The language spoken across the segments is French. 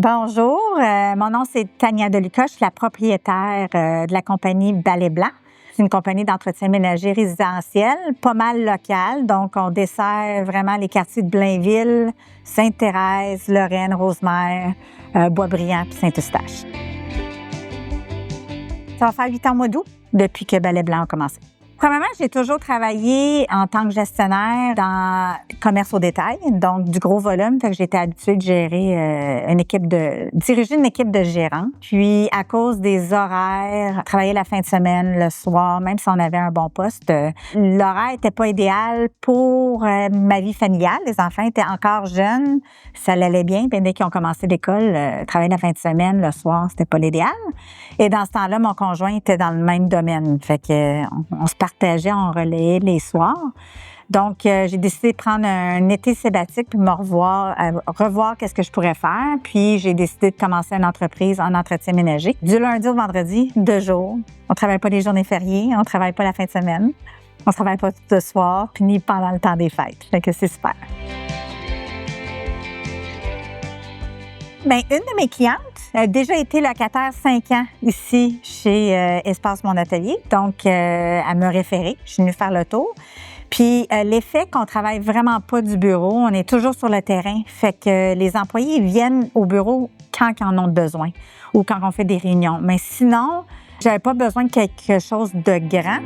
Bonjour, mon nom c'est Tania Deluca, je suis la propriétaire de la compagnie Balai Blanc. C'est une compagnie d'entretien ménager résidentiel, pas mal locale, donc on dessert vraiment les quartiers de Blainville, Sainte-Thérèse, Lorraine, Rosemère, Boisbriand puis Saint-Eustache. Ça va faire 8 ans au mois d'août depuis que Balai Blanc a commencé. Premièrement, j'ai toujours travaillé en tant que gestionnaire dans le commerce au détail, donc du gros volume. Fait que j'étais habituée de gérer diriger une équipe de gérants. Puis, à cause des horaires, travailler la fin de semaine, le soir, même si on avait un bon poste, l'horaire était pas idéal pour ma vie familiale. Les enfants étaient encore jeunes, ça allait bien. Puis dès qu'ils ont commencé l'école, travailler la fin de semaine, le soir, c'était pas l'idéal. Et dans ce temps-là, mon conjoint était dans le même domaine. Fait que on se partageait, on relayait les soirs. Donc, j'ai décidé de prendre un été sabbatique puis me revoir qu'est-ce que je pourrais faire. Puis, j'ai décidé de commencer une entreprise en entretien ménager. Du lundi au vendredi, 2 jours. On travaille pas les journées fériées, on travaille pas la fin de semaine, on travaille pas tout le soir, puis ni pendant le temps des fêtes. Fait que c'est super. Bien, une de mes clientes a déjà été locataire 5 ans ici chez Espace Mon Atelier. Donc, elle m'a référée. Je suis venue faire le tour. Puis, l'effet qu'on travaille vraiment pas du bureau, on est toujours sur le terrain. Fait que les employés viennent au bureau quand ils en ont besoin ou quand on fait des réunions. Mais sinon, j'avais pas besoin de quelque chose de grand.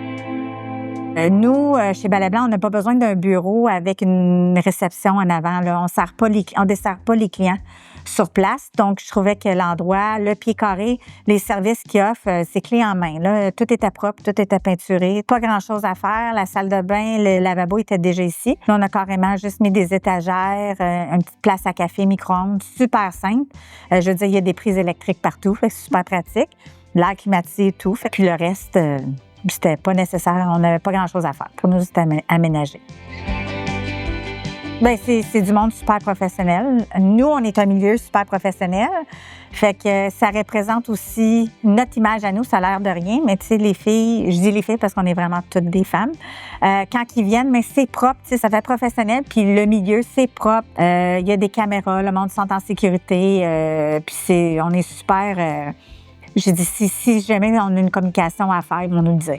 Nous, chez Balai Blanc, on n'a pas besoin d'un bureau avec une réception en avant. Là. On dessert pas les clients sur place. Donc, je trouvais que l'endroit, le pied carré, les services qu'ils offrent, c'est clé en main. Là. Tout était propre, tout était peinturé. Pas grand-chose à faire. La salle de bain, le lavabo était déjà ici. Là, on a carrément juste mis des étagères, une petite place à café, micro-ondes, super simple. Je veux dire, il y a des prises électriques partout, fait que c'est super pratique. L'air climatisé et tout. Fait. Puis le reste... c'était pas nécessaire, on n'avait pas grand-chose à faire. Pour nous, c'était aménagé. Bien, c'est du monde super professionnel. Nous, on est un milieu super professionnel. Fait que ça représente aussi notre image à nous, ça a l'air de rien, mais tu sais, les filles, je dis les filles parce qu'on est vraiment toutes des femmes, quand ils viennent, mais c'est propre, tu sais, ça fait professionnel, puis le milieu, c'est propre. Il y a des caméras, le monde se sent en sécurité, puis on est super... J'ai dit, si jamais on a une communication à faire, ils vont nous le dire.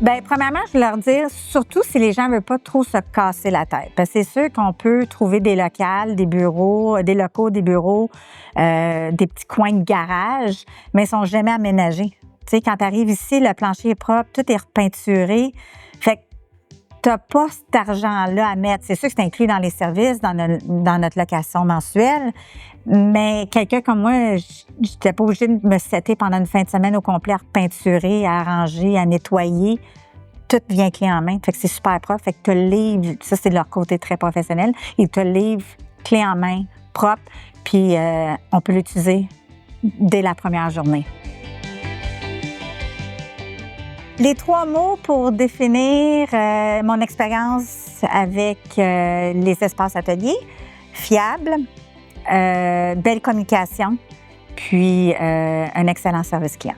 Bien, premièrement, je vais leur dire, surtout si les gens ne veulent pas trop se casser la tête. Parce que c'est sûr qu'on peut trouver des locaux, des bureaux, des petits coins de garage, mais ils ne sont jamais aménagés. Tu sais, quand tu arrives ici, le plancher est propre, tout est repeinturé. Fait que tu n'as pas cet argent-là à mettre. C'est sûr que c'est inclus dans les services, dans notre location mensuelle, mais quelqu'un comme moi, je n'étais pas obligée de me setter pendant une fin de semaine au complet à repeinturer, à arranger, à nettoyer. Tout vient clé en main. Fait que c'est super propre. Fait que tu le livres, ça c'est de leur côté très professionnel, ils te le livrent clé en main, propre, puis on peut l'utiliser dès la première journée. Les 3 mots pour définir mon expérience avec les espaces ateliers: fiable, belle communication, puis un excellent service client.